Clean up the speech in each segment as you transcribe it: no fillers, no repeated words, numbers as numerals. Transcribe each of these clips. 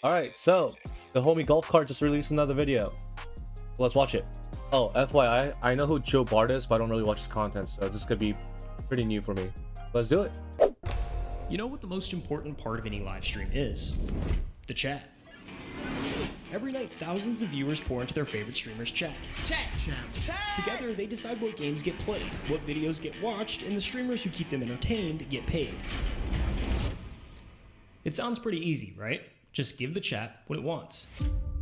Alright, so the homie Golf Cart just released another video. Let's watch it. Oh, FYI, I know who Joe Bart is, but I don't really watch his content, so this could be pretty new for me. Let's do it. You know what the most important part of any live stream is? The chat. Every night, thousands of viewers pour into their favorite streamers' chat. Together, they decide what games get played, what videos get watched, and the streamers who keep them entertained get paid. It sounds pretty easy, right? Just give the chat what it wants.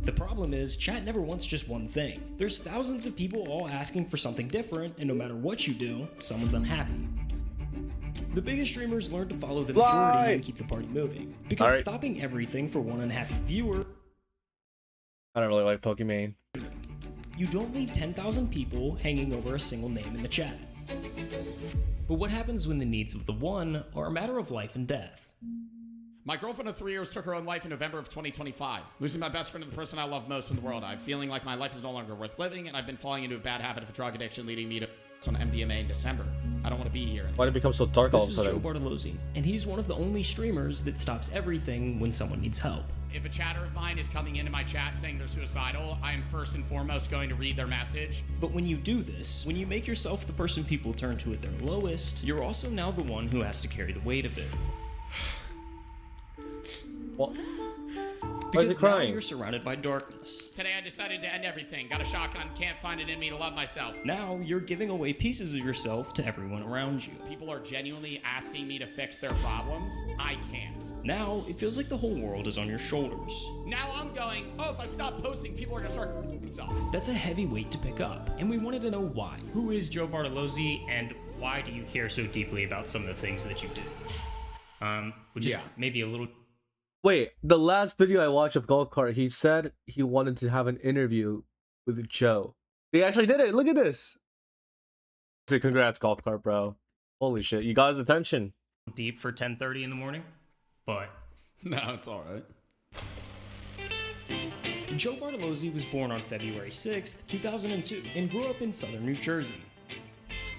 The problem is, chat never wants just one thing. There's thousands of people all asking for something different, and no matter what you do, someone's unhappy. The biggest streamers learn to follow the majority and keep the party moving. Because stopping everything for one unhappy viewer... I don't really like Pokemon. You don't leave 10,000 people hanging over a single name in the chat. But what happens when the needs of the one are a matter of life and death? My girlfriend of 3 years took her own life in November of 2025. Losing my best friend and the person I love most in the world. I'm feeling like my life is no longer worth living, and I've been falling into a bad habit of drug addiction, leading me to on MDMA in December. I don't want to be here anymore. Why did it become so dark all of a sudden? This is Joe Bart, and he's one of the only streamers that stops everything when someone needs help. If a chatter of mine is coming into my chat saying they're suicidal, I am first and foremost going to read their message. But when you do this, when you make yourself the person people turn to at their lowest, you're also now the one who has to carry the weight of it. What? Because now you're surrounded by darkness. Today I decided to end everything. Got a shotgun, can't find it in me to love myself. Now you're giving away pieces of yourself to everyone around you. People are genuinely asking me to fix their problems. I can't. Now it feels like the whole world is on your shoulders. Now I'm going, oh, if I stop posting, people are gonna start themselves. That's a heavy weight to pick up, and we wanted to know why. Who is Joe Bart, and why do you care so deeply about some of the things that you do? Which is maybe a little... Wait, the last video I watched of Golf Cart, he said he wanted to have an interview with Joe. They actually did it. Look at this. Dude, congrats, Golf Cart, bro. Holy shit, you got his attention. Deep for 10:30 in the morning, but... No, it's alright. Joe Bart was born on February 6th, 2002, and grew up in southern New Jersey.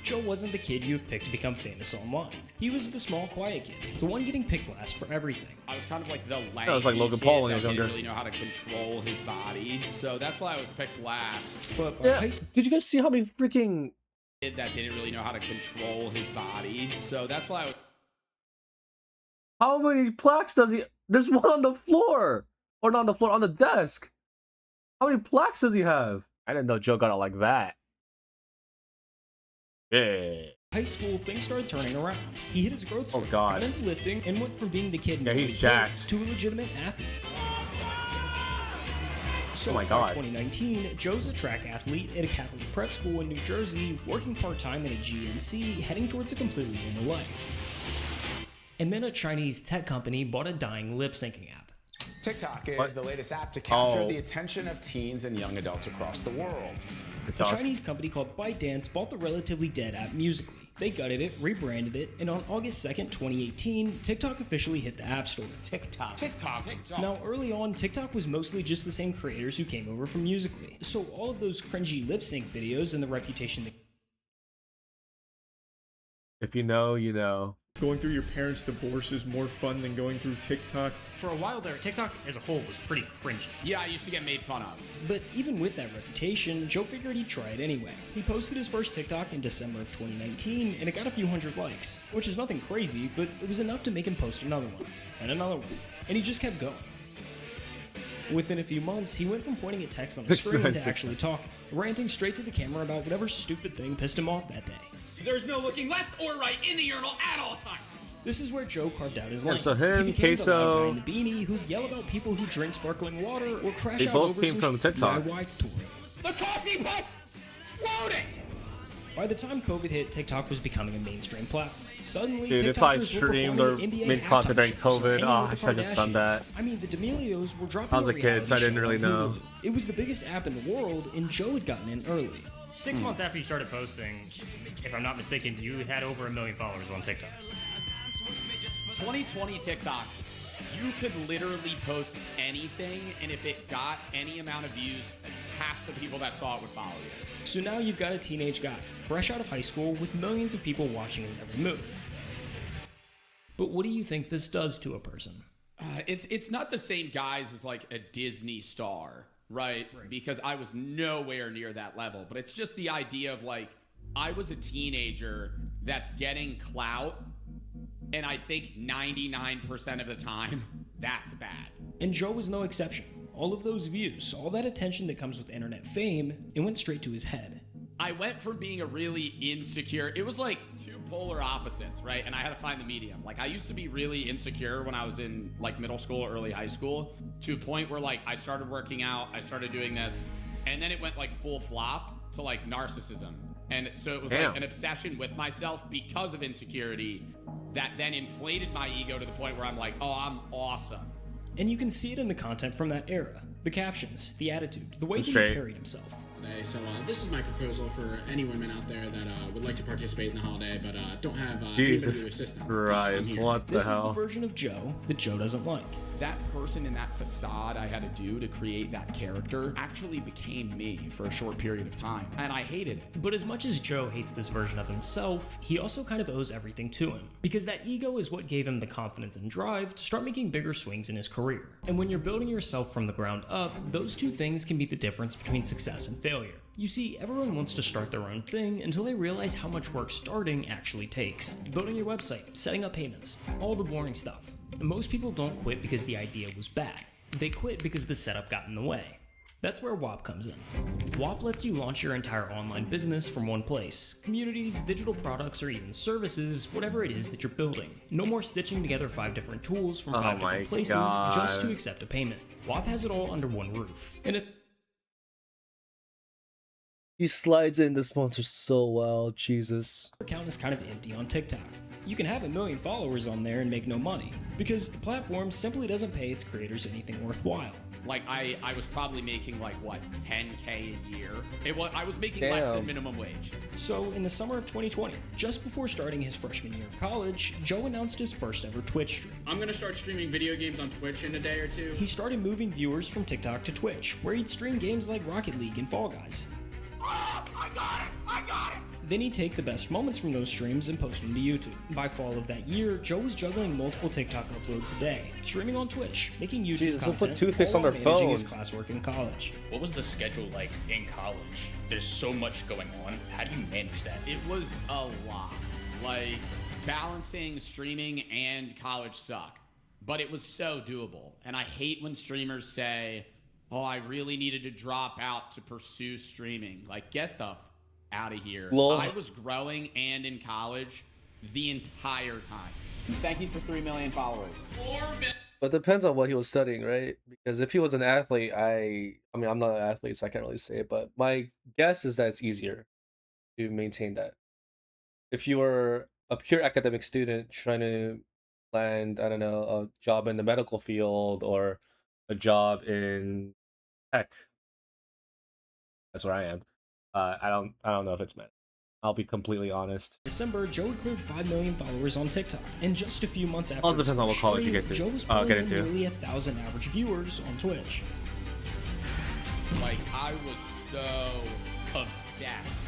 Joe wasn't the kid you've picked to become famous online. He was the small, quiet kid, the one getting picked last for everything. I was kind of like the lanky That was like Logan Paul when he was younger. Didn't really know how to control his body, so that's why I was picked last. But yeah, did you guys see how many freaking... Kid that didn't really know how to control his body, so that's why I was... How many plaques does he... There's one on the floor! Or not on the floor, on the desk! How many plaques does he have? I didn't know Joe got it like that. Yeah. High school, things started turning around. He hit his growth spurt, got into lifting, and went from being the kid he's jacked to a legitimate athlete. So oh my god. In 2019, Joe's a track athlete at a Catholic prep school in New Jersey, working part-time at a GNC, heading towards a completely normal life. And then a Chinese tech company bought a dying lip-syncing app. TikTok is the latest app to capture the attention of teens and young adults across the world. A Chinese company called ByteDance bought the relatively dead app Musical.ly. They gutted it, rebranded it, and on August 2nd, 2018, TikTok officially hit the App Store. TikTok. Now, early on, TikTok was mostly just the same creators who came over from Musical.ly. So all of those cringy lip-sync videos and the reputation that... If you know, you know. Going through your parents' divorce is more fun than going through TikTok. For a while there, TikTok as a whole was pretty cringy. Yeah, I used to get made fun of. But even with that reputation, Joe figured he'd try it anyway. He posted his first TikTok in December of 2019, and it got a few hundred likes, which is nothing crazy, but it was enough to make him post another one, and another one, and he just kept going. Within a few months, he went from pointing at text on a screen to actually talking, ranting straight to the camera about whatever stupid thing pissed him off that day. There's no looking left or right in the urinal at all times. This is where Joe carved out his lane. So him, he became Queso, the loud guy in the beanie who'd yell about people who drink sparkling water or crash out both over came from TikTok. DIY touring. The coffee pot's floating! By the time COVID hit, TikTok was becoming a mainstream platform. Suddenly, dude, if I streamed or made content during COVID, I should have just done that. I mean, the D'Amelios were dropping I was a kid, so I didn't really know. It was the biggest app in the world, and Joe had gotten in early. 6 months after you started posting, if I'm not mistaken, you had over 1 million followers on TikTok. 2020 TikTok, you could literally post anything, and if it got any amount of views, half the people that saw it would follow you. So now you've got a teenage guy, fresh out of high school, with millions of people watching his every move. But what do you think this does to a person? It's not the same guys as like a Disney star, right? Because I was nowhere near that level. But it's just the idea of like, I was a teenager that's getting clout, and I think 99% of the time, that's bad. And Joe was no exception. All of those views, all that attention that comes with internet fame, it went straight to his head. I went from being a really insecure, it was like two polar opposites, right? And I had to find the medium. Like, I used to be really insecure when I was in like middle school, early high school, to a point where like I started working out, I started doing this, and then it went like full flop to like narcissism. And so it was like an obsession with myself because of insecurity that then inflated my ego to the point where I'm like, oh, I'm awesome. And you can see it in the content from that era. The captions, the attitude, the way that he carried himself. So this is my proposal for any women out there that would like to participate in the holiday but don't have Jesus anybody to assist them. Christ, what the hell? This is the version of Joe that Joe doesn't like. That person in that facade I had to do to create that character actually became me for a short period of time, and I hated it. But as much as Joe hates this version of himself, he also kind of owes everything to him. Because that ego is what gave him the confidence and drive to start making bigger swings in his career. And when you're building yourself from the ground up, those two things can be the difference between success and failure. You see, everyone wants to start their own thing until they realize how much work starting actually takes. Building your website, setting up payments, all the boring stuff. And most people don't quit because the idea was bad. They quit because the setup got in the way. That's where WAP comes in. WAP lets you launch your entire online business from one place. Communities, digital products, or even services, whatever it is that you're building. No more stitching together 5 different tools from 5 different places just to accept a payment. WAP has it all under one roof. And He slides in the sponsor so well, Jesus. your account is kind of empty on TikTok. You can have 1 million followers on there and make no money, because the platform simply doesn't pay its creators anything worthwhile. Like, I was probably making like, what, 10K a year? I was making less than minimum wage. So, in the summer of 2020, just before starting his freshman year of college, Joe announced his first ever Twitch stream. I'm gonna start streaming video games on Twitch in a day or two. He started moving viewers from TikTok to Twitch, where he'd stream games like Rocket League and Fall Guys. Oh, I got it! Then he'd take the best moments from those streams and post them to YouTube. By fall of that year, Joe was juggling multiple TikTok uploads a day, streaming on Twitch, making YouTube Jesus, content, put toothpaste on while their managing phone. his classwork in college. What was the schedule like in college? There's so much going on. How do you manage that? It was a lot. Like, balancing streaming and college sucked. But it was so doable. And I hate when streamers say, oh, I really needed to drop out to pursue streaming. Like, get the out of here. Lol. I was growing and in college the entire time. Thank you for 3 million followers. 4 million. But it depends on what he was studying, right? Because if he was an athlete, I mean, I'm not an athlete, so I can't really say it, but my guess is that it's easier to maintain that. If you were a pure academic student trying to land, I don't know, a job in the medical field or a job in tech, that's where I am. I don't know if it's meant. I'll be completely honest. December, Joe had cleared 5 million followers on TikTok, and just a few months after All depends on what college you stream, get to. Joe was Get pulling in into. nearly 1,000 average viewers on Twitch. Like, I was so obsessed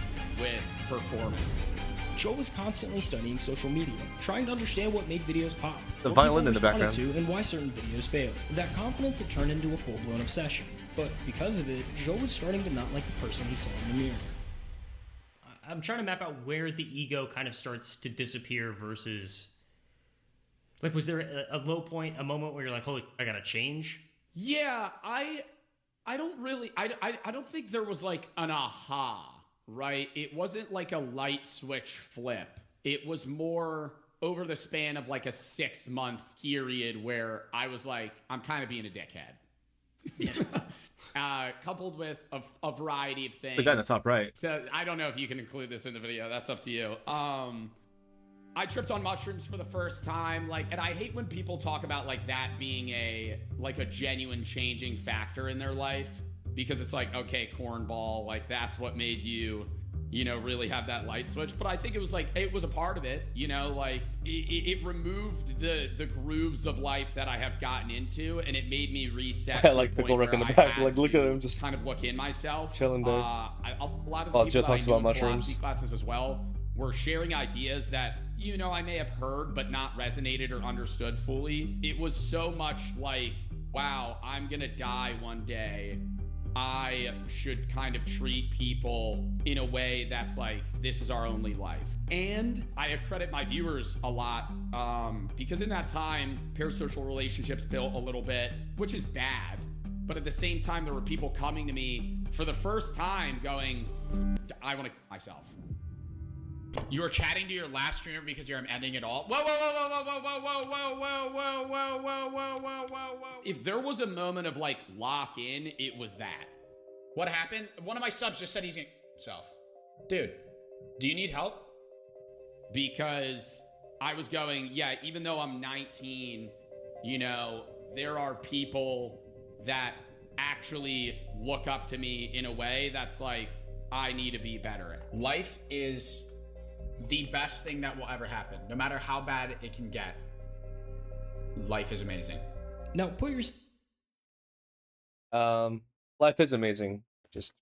with performance. Joe was constantly studying social media, trying to understand what made videos pop, The what violin people in the background. responded to, and why certain videos failed. That confidence had turned into a full-blown obsession. But because of it, Joe was starting to not like the person he saw in the mirror. I'm trying to map out where the ego kind of starts to disappear versus... Like, was there a low point, a moment where you're like, holy, I gotta change? Yeah, I don't really, I don't think there was like an aha, right? It wasn't like a light switch flip. It was more over the span of like a 6-month period where I was like, I'm kind of being a dickhead. Coupled with a variety of things. The guy in the top right. So I don't know if you can include this in the video. That's up to you. I tripped on mushrooms for the first time, like, and I hate when people talk about like that being a genuine changing factor in their life, because it's like, okay, cornball, like that's what made you, really have that light switch. But I think it was like, it was a part of it, like it removed the grooves of life that I have gotten into, and it made me reset. I like Pickle Rick in the back. Like, look at him just kind of look in myself, chilling there. a lot of the While people Joe that talks I knew about in philosophy mushrooms. classes as well were sharing ideas that you know, I may have heard but not resonated or understood fully. It was so much like, wow, I'm gonna die one day. I should kind of treat people in a way that's like, this is our only life. And I accredit my viewers a lot because in that time, parasocial relationships built a little bit, which is bad. But at the same time, there were people coming to me for the first time going, I want to kill myself. You were chatting to your last streamer because you're ending it all? Whoa, whoa, whoa, whoa, whoa, whoa, whoa, whoa, whoa, whoa, whoa, whoa, whoa, whoa, whoa, whoa. If there was a moment of like lock in, it was that. What happened? One of my subs just said he's gonna kill himself. Dude, do you need help? Because I was going, yeah, even though I'm 19, you know, there are people that actually look up to me in a way that's like, I need to be better at. Life is the best thing that will ever happen. No matter how bad it can get, life is amazing. Now put your... Life is amazing. Just...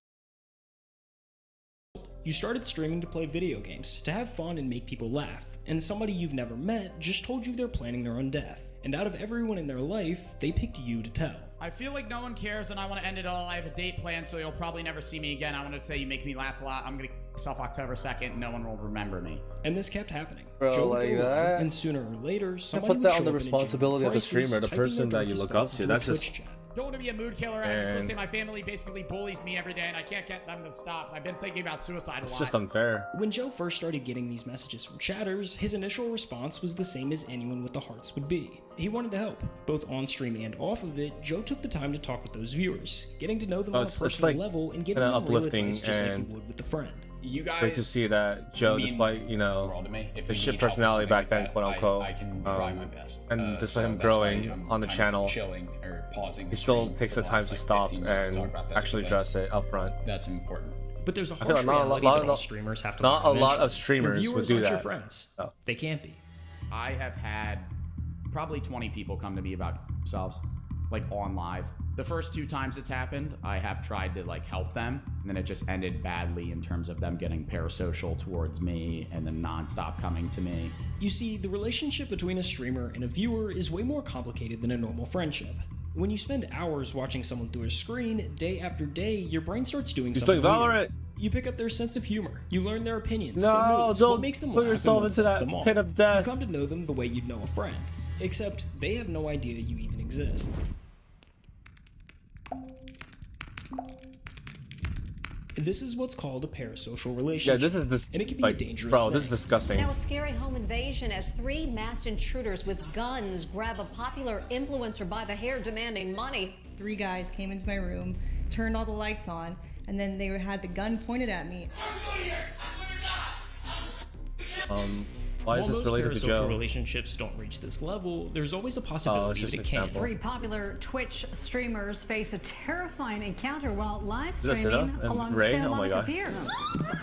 You started streaming to play video games, to have fun and make people laugh, and somebody you've never met just told you they're planning their own death. And out of everyone in their life, they picked you to tell. I feel like no one cares and I want to end it all. I have a date planned, so you'll probably never see me again. I want to say you make me laugh a lot. I'm going to kill myself October 2nd. No one will remember me. And this kept happening. Bro, Joe would like go live, that? and sooner or later, You somebody put would that on show the up in a responsibility of the crisis, streamer, the typing person their that you darkest look up thoughts to. into a That's just... Twitch chat. Don't want to be a mood killer. I just want to And- say my family basically bullies me every day and I can't get them to stop. I've been thinking about suicide a lot. It's just unfair. When Joe first started getting these messages from chatters, his initial response was the same as anyone with the hearts would be. He wanted to help. Both on stream and off of it, Joe took the time to talk with those viewers, getting to know them on a it's personal like level and giving kinda them real uplifting advice just like and he would with a friend. You guys Great to see that Joe, mean despite, you the know, world to me. If his you shit need help with personality something back like then, that, quote unquote, I can try my best. and despite So him that's why growing I'm on the kind of channel, chilling or pausing he the still stream takes for the the time last, to like, stop 15 minutes to talk and about this actually because address it up front. That's important. But there's a feel harsh like not a lot- reality lot that of- all streamers have to not learn a lot eventually. of streamers Your would viewers do aren't your that. friends. Oh. They can't be. I have had probably 20 people come to me about themselves, like on live. The first 2 times it's happened, I have tried to like help them, and then it just ended badly in terms of them getting parasocial towards me and then nonstop coming to me. You see, the relationship between a streamer and a viewer is way more complicated than a normal friendship. When you spend hours watching someone through a screen, day after day, your brain starts doing He's something playing weird. Valorant. You pick up their sense of humor. You learn their opinions, No, their moods, don't what makes them put laugh, yourself and what into sets that them off. pit of death. You come to know them the way you'd know a friend, except they have no idea you even exist. This is what's called a parasocial relationship. Yeah, this is this. And it can be like, a dangerous bro, thing. this is disgusting. Now, a scary home invasion as 3 masked intruders with guns grab a popular influencer by the hair demanding money. 3 guys came into my room, turned all the lights on, and then they had the gun pointed at me. Why is While this most related to parasocial Joe? relationships don't reach this level, there's always a Oh, it's possibility just that an it can. example. 3 popular Twitch streamers face a terrifying encounter while live Is that streaming Sita and along Ray? Santa Oh my Monica God. Pier.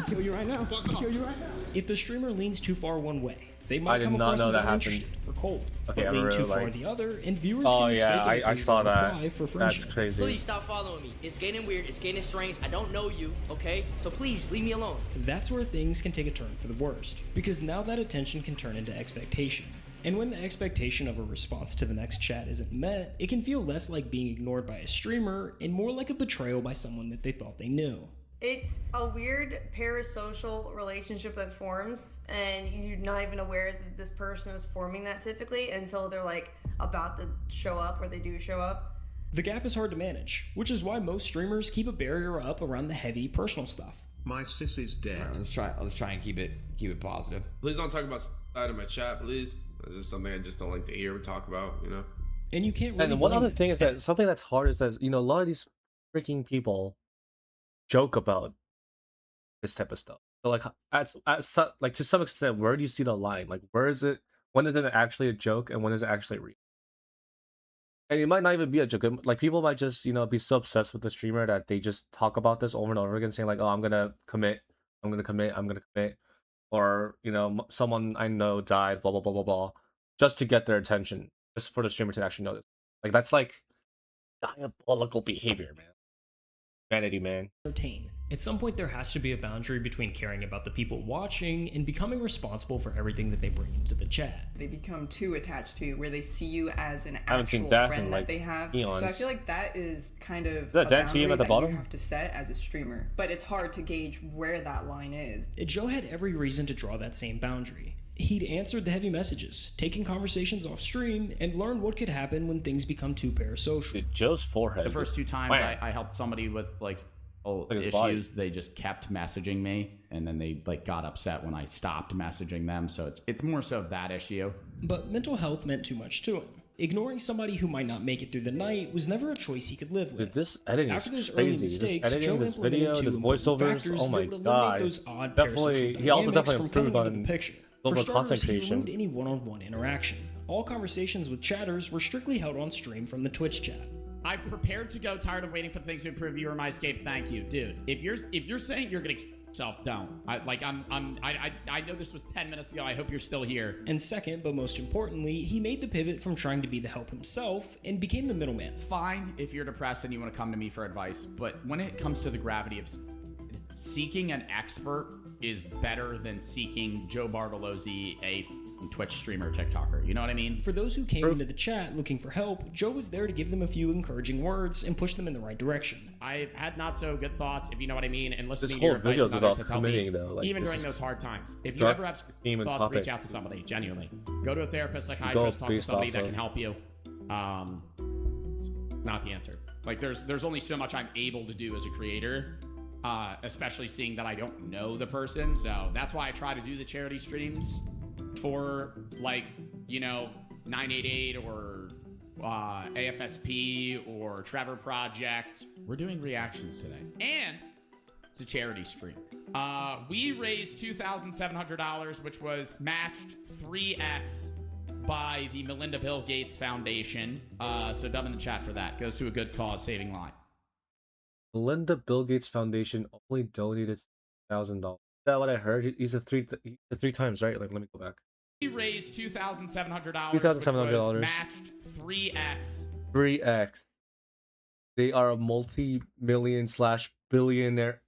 Kill you right now. Kill you right now. If the streamer leans too far one way, they I might did come not across know as that uninterested or cold. Okay, but I lean really too far like- the other, and viewers Oh can yeah, mistakenly I take saw it as a that. cry for That's friendship. crazy. Please stop following me. It's getting weird. It's getting strange. I don't know you, okay? So please leave me alone. That's where things can take a turn for the worst, because now that attention can turn into expectation. And when the expectation of a response to the next chat isn't met, it can feel less like being ignored by a streamer and more like a betrayal by someone that they thought they knew. It's a weird parasocial relationship that forms, and you're not even aware that this person is forming that typically until they're like about to show up, or they do show up. The gap is hard to manage, which is why most streamers keep a barrier up around the heavy personal stuff. My sis is dead. Right, let's try and keep it positive. Please don't talk about side of my chat, please. This is something I just don't like to hear or talk about, you know. And you can't really And one blame other them. thing is that something that's hard is that, you know, a lot of these freaking people joke about this type of stuff. So like like to some extent, where do you see the line? Like, where is it? When is it actually a joke and when is it actually real? And it might not even be a joke. Like, people might just, you know, be so obsessed with the streamer that they just talk about this over and over again, saying like, "Oh, I'm gonna commit, I'm gonna commit, I'm gonna commit," or, you know, someone I know died, blah blah blah blah blah, just to get their attention, just for the streamer to actually notice. Like, that's like diabolical behavior, man. Vanity, man. Entertain. At some point, there has to be a boundary between caring about the people watching and becoming responsible for everything that they bring into the chat. They become too attached to you, where they see you as an I haven't seen actual that friend in, that like, they have. eons. So I feel like that is kind of Is that a Dan boundary team at the that bottom? you have to set as a streamer. But it's hard to gauge where that line is. Joe had every reason to draw that same boundary. He'd answered the heavy messages, taken conversations off stream, and learned what could happen when things become too parasocial. Dude, Joe's forehead. The first 2 times I helped somebody with like issues, they just kept messaging me, and then they like got upset when I stopped messaging them. So it's more so that issue. But mental health meant too much to him. Ignoring somebody who might not make it through the night was never a choice he could live with. Dude, this editing After is those early crazy. mistakes, This editing, Joe this implemented video, 2 the important voiceovers. factors Oh my that would god. eliminate those odd Definitely, parasocial he also dynamics definitely from coming improved into on the picture. global For starters, content he creation. removed any one-on-one interaction. All conversations with chatters were strictly held on stream from the Twitch chat. I'm prepared to go. Tired of waiting for things to improve. You are my escape. Thank you, dude. If you're saying you're gonna kill yourself, don't. I know this was 10 minutes ago. I hope you're still here. And second, but most importantly, he made the pivot from trying to be the help himself and became the middleman. Fine if you're depressed and you want to come to me for advice, but when it comes to the gravity of seeking an expert is better than seeking Joe Bartolozzi, a Twitch streamer, TikToker. You know what I mean? For those who came into the chat looking for help, Joe was there to give them a few encouraging words and push them in the right direction. I've had not so good thoughts, if you know what I mean, and listening This to your whole advice video and is others about has helped me, committing, though. Like, even this during is those hard times. If you dark ever have theme and thoughts, topic. reach out to somebody, genuinely. Go to a therapist, psychiatrist, talk to based somebody off that of- can help you. It's not the answer. Like, there's only so much I'm able to do as a creator, especially seeing that I don't know the person. So that's why I try to do the charity streams for, like, you know, 988 or AFSP or Trevor Project. We're doing reactions today. And it's a charity stream. We raised $2,700, which was matched 3x by the Melinda Bill Gates Foundation. So dub in the chat for that. Goes to a good cause, saving lives. Melinda Bill Gates Foundation only donated $1,000. Is that what I heard? He said three times, right? Like, let me go back. We raised $2,700, which $2,700. was matched 3x. 3x. They are a multi-million/billionaire.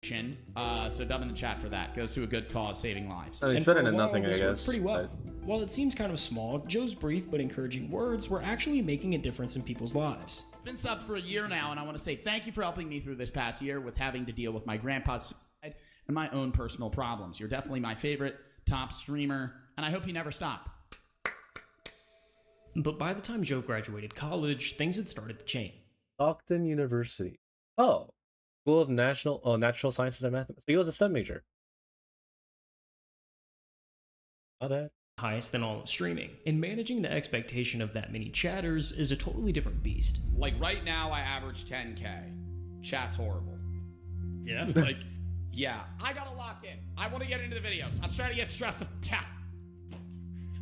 So dub in the chat for that. Goes to a good cause, saving lives. I mean, it's And for better a than while, nothing, I this worked guess. pretty well. but- While it seems kind of small, Joe's brief but encouraging words were actually making a difference in people's lives. I've been subbed for a year now, and I want to say thank you for helping me through this past year with having to deal with my grandpa's suicide and my own personal problems. You're definitely my favorite top streamer, and I hope you never stop. But by the time Joe graduated college, things had started to change. Stockton University. Oh. School of Natural Sciences and Mathematics. So he was a STEM major. Not bad. Highest than all of streaming. And managing the expectation of that many chatters is a totally different beast. Like, right now, I average 10K. Chat's horrible. Yeah? Like, yeah. I gotta lock in. I want to get into the videos. I'm starting to get stressed the fuck out.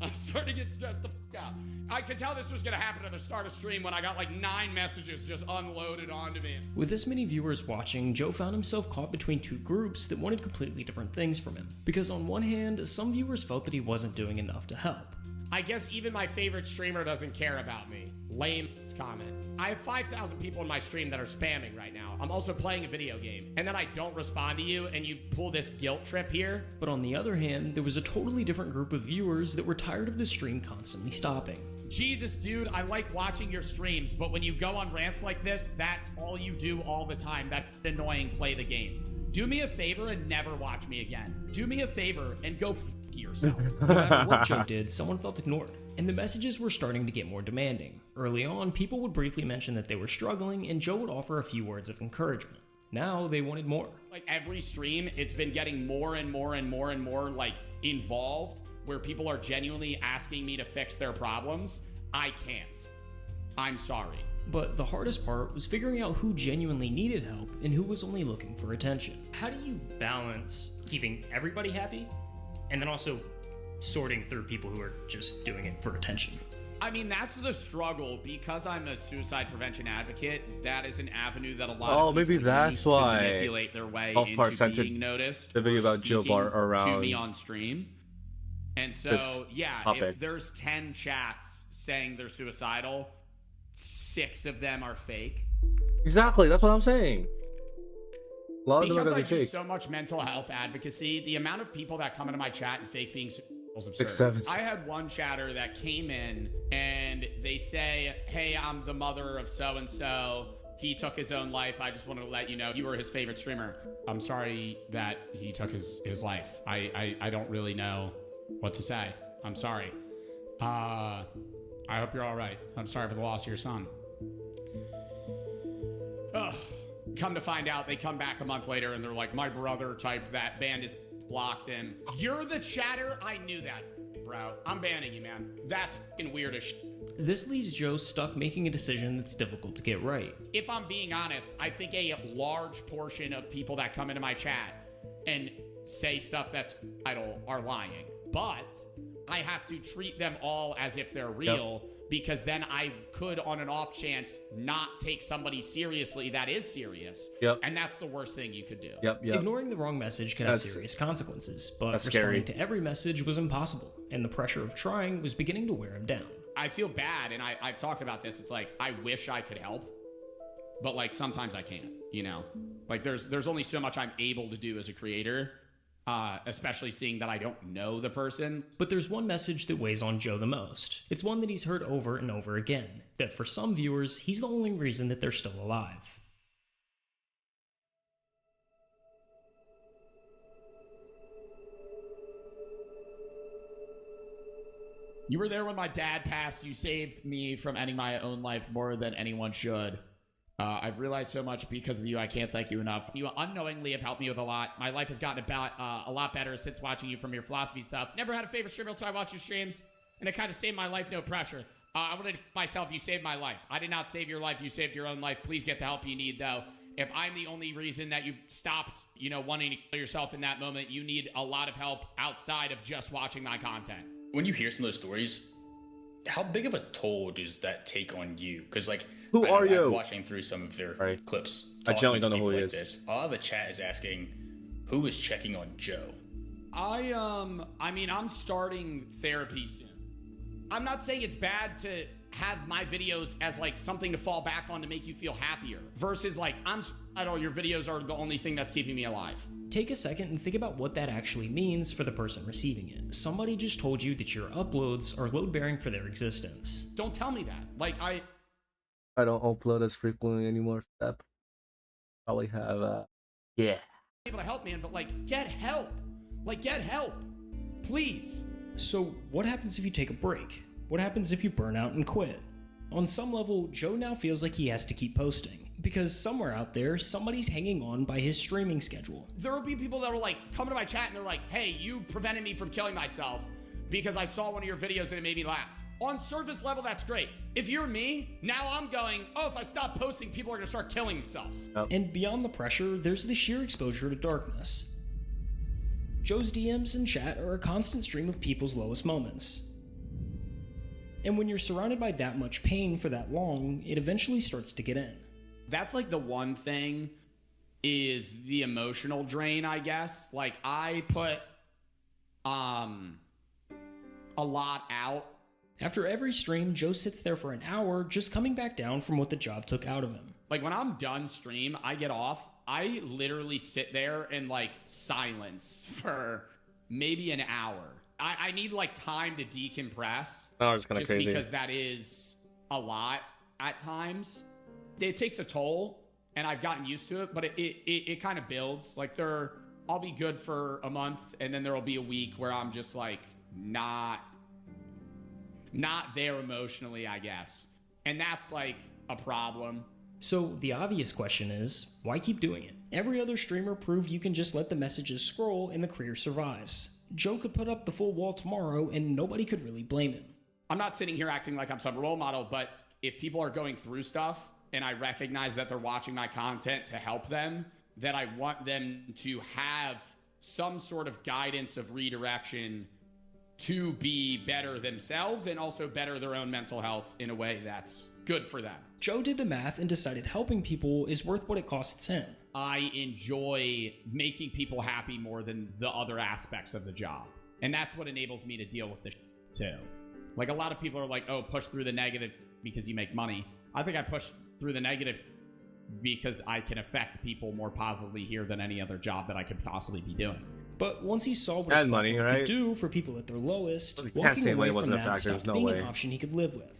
I'm starting to get stressed the fuck out. I could tell this was gonna happen at the start of stream when I got like 9 messages just unloaded onto me. With this many viewers watching, Joe found himself caught between 2 groups that wanted completely different things from him. Because on one hand, some viewers felt that he wasn't doing enough to help. I guess even my favorite streamer doesn't care about me. Lame comment. I have 5,000 people in my stream that are spamming right now. I'm also playing a video game. And then I don't respond to you and you pull this guilt trip here. But on the other hand, there was a totally different group of viewers that were tired of the stream constantly stopping. Jesus, dude, I like watching your streams, but when you go on rants like this, that's all you do all the time. That's annoying. Play the game. Do me a favor and never watch me again. Do me a favor and go f yourself. No matter what Joe did, someone felt ignored, and the messages were starting to get more demanding. Early on, people would briefly mention that they were struggling, and Joe would offer a few words of encouragement. Now, they wanted more. Like, every stream, it's been getting more and more and more and more, like, involved, where people are genuinely asking me to fix their problems. I can't. I'm sorry. But the hardest part was figuring out who genuinely needed help and who was only looking for attention. How do you balance keeping everybody happy and then also sorting through people who are just doing it for attention? I mean, that's the struggle. Because I'm a suicide prevention advocate, that is an avenue that a lot of maybe people that's use to why manipulate their way Golf Cart into censored being noticed. the video or about Joe speaking Bart around to me on stream. And so, this yeah, topic. if there's 10 chats saying they're suicidal, 6 of them are fake. Exactly, that's what I'm saying. A lot of them are Because gonna I be do fake. so much mental health advocacy, the amount of people that come into my chat and fake being is absurd. 6, 7, I had one chatter that came in and they say, hey, I'm the mother of so-and-so. He took his own life. I just wanted to let you know you were his favorite streamer. I'm sorry that he took his life. I don't really know what to say. I'm sorry. I hope you're all right. I'm sorry for the loss of your son. Ugh. Come to find out, they come back a month later and they're like, my brother typed that, banned his, blocked him. You're the chatter? I knew that, bro. I'm banning you, man. That's fucking weird as shit. This leaves Joe stuck making a decision that's difficult to get right. If I'm being honest, I think a large portion of people that come into my chat and say stuff that's idle are lying. But I have to treat them all as if they're real. Because then I could, on an off chance, not take somebody seriously that is serious. Yep. And that's the worst thing you could do. Yep. Ignoring the wrong message can have serious consequences, but responding to every message was impossible, and the pressure of trying was beginning to wear him down. I feel bad, and I've talked about this. It's like, I wish I could help, but like sometimes I can't, you know? Like there's only so much I'm able to do as a creator. Especially seeing that I don't know the person. But there's one message that weighs on Joe the most. It's one that he's heard over and over again, that for some viewers, he's the only reason that they're still alive. You were there when my dad passed. You saved me from ending my own life more than anyone should. I've realized so much because of you. I can't thank you enough. You unknowingly have helped me with a lot. My life has gotten about a lot better since watching you from your philosophy stuff. Never had a favorite streamer until I watched your streams, and it kind of saved my life, no pressure. I wanted to myself, you saved my life. I did not save your life. You saved your own life. Please get the help you need, though. If I'm the only reason that you stopped, wanting to kill yourself in that moment, you need a lot of help outside of just watching my content. When you hear some of those stories, how big of a toll does that take on you? Because, like, who are you? I'm watching through some of their clips. I generally don't know who he is. This. A lot of the chat is asking, who is checking on Joe? I'm starting therapy soon. I'm not saying it's bad to have my videos as like something to fall back on to make you feel happier versus like your videos are the only thing that's keeping me alive. Take a second and think about what that actually means for the person receiving it. Somebody just told you that your uploads are load-bearing for their existence. Don't tell me that. Like, I don't upload as frequently anymore. Step. Probably have yeah. Able to help, man, but like, get help. Like, get help. Please. So, what happens if you take a break? What happens if you burn out and quit? On some level, Joe now feels like he has to keep posting, because somewhere out there, somebody's hanging on by his streaming schedule. There will be people that will like come to my chat and they're like, hey, you prevented me from killing myself because I saw one of your videos and it made me laugh. On surface level, that's great. If you're me, now I'm going, oh, if I stop posting, people are gonna start killing themselves. And beyond the pressure, there's the sheer exposure to darkness. Joe's DMs and chat are a constant stream of people's lowest moments. And when you're surrounded by that much pain for that long, it eventually starts to get in. That's like the one thing is the emotional drain, I guess. Like I put a lot out. After every stream, Joe sits there for an hour just coming back down from what the job took out of him. Like when I'm done stream, I get off. I literally sit there in like silence for maybe an hour. I need like time to decompress. Oh, it's kind of crazy. Because that is a lot at times. It takes a toll, and I've gotten used to it, but it kind of builds. Like I'll be good for a month, and then there will be a week where I'm just like not there emotionally, I guess. And that's like a problem. So the obvious question is, why keep doing it? Every other streamer proved you can just let the messages scroll and the career survives. Joe could put up the full wall tomorrow and nobody could really blame him. I'm not sitting here acting like I'm some role model, but if people are going through stuff and I recognize that they're watching my content to help them, that I want them to have some sort of guidance of redirection to be better themselves and also better their own mental health in a way that's good for them. Joe did the math and decided helping people is worth what it costs him. I enjoy making people happy more than the other aspects of the job. And that's what enables me to deal with this too. Like, a lot of people are like, oh, push through the negative because you make money. I think I push through the negative because I can affect people more positively here than any other job that I could possibly be doing. But once he saw what his money, platform right? could do for people at their lowest, Well, you can't walking say away money from wasn't a that factor. stopped There's no being way. an option he could live with.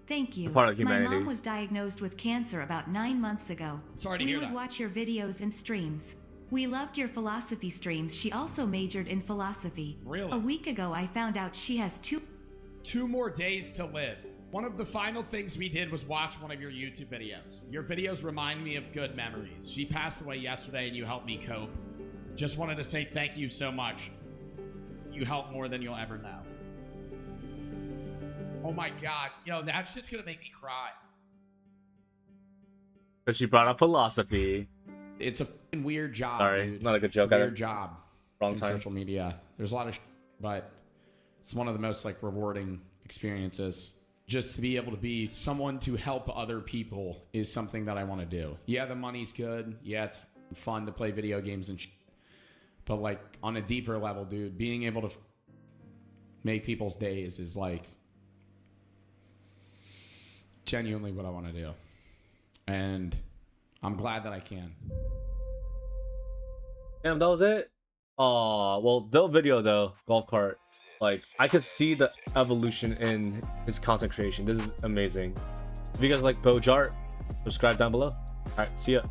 Thank you. Part of My humanity. mom was diagnosed with cancer about 9 months ago. Sorry to we hear would that. watch your videos and streams. We loved your philosophy streams. She also majored in philosophy. Really? A week ago, I found out she has 2 more days to live. One of the final things we did was watch one of your YouTube videos. Your videos remind me of good memories. She passed away yesterday and you helped me cope. Just wanted to say thank you so much. You helped more than you'll ever know. Oh my god. Yo, that's just gonna make me cry. But she brought up philosophy. It's a fucking weird job. Sorry, dude. not a good joke. It's a weird job. Wrong in time. social media. There's a lot of but it's one of the most like rewarding experiences. Just to be able to be someone to help other people is something that I want to do. Yeah, the money's good. Yeah, it's fun to play video games and but like on a deeper level, dude, being able to make people's days is like genuinely what I want to do. And I'm glad that I can. Damn, that was it? Oh, well, the video though, golf cart. Like, I could see the evolution in his content creation. This is amazing. If you guys like Joe Bart, subscribe down below. Alright, see ya.